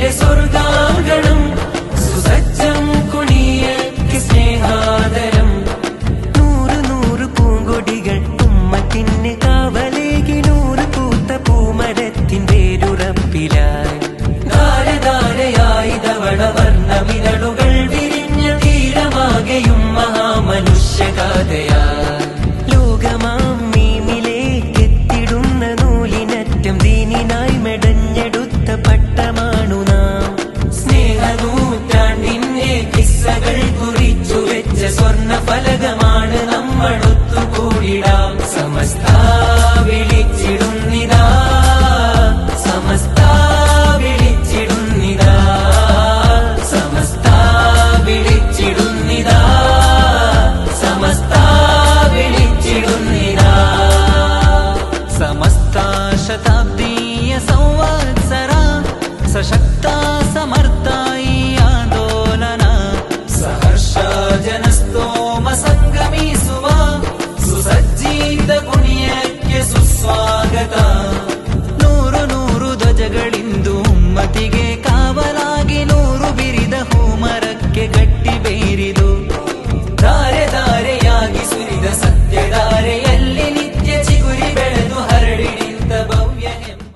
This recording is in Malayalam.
എന്റെ സ്വർഗാങ്കണം സുസജ്ജം കുണിയക്ക് സ്നേഹാദരം. നൂറ് നൂറ് പൂങ്കൊടികൾ ഉമ്മത്തിന് കാവലേകി, നൂറ് പൂത്ത പൂമരത്തിൻ വേരുറപ്പിലായി ധാരധാരയായി ധവളവർണ്ണമിതളുകൾ വിരിഞ്ഞ തീരമാകെയും മഹാമനുഷ്യഗാഥയായി. ലോകമാം മീമിലേക്കെത്തിടുന്ന നൂലിനറ്റം ദീനിനായി മെടഞ്ഞെടുത്ത പട്ടമാണു നാം. സ്നേഹനൂറ്റാണ്ടിന്റെ കിസ്സകൾ കുറിച്ചു വെച്ച സ്വർണ്ണ ഫലകമാണ് നമ്മളൊത്തുകൂടിടാം. സമസ്ത വിളിച്ചിടുന്നിതാ, സമസ്ത വിളിച്ചിടുന്നിതാ, സമസ്ത വിളിച്ചിടുന്നിതാ, സമസ്ത വിളിച്ചിടുന്നിതാ. ಸಮಸ್ತ ಶತಾಬ್ದೀಯ ಸಂವತ್ಸರ ಸಶಕ್ತ ಸಮರ್ಥ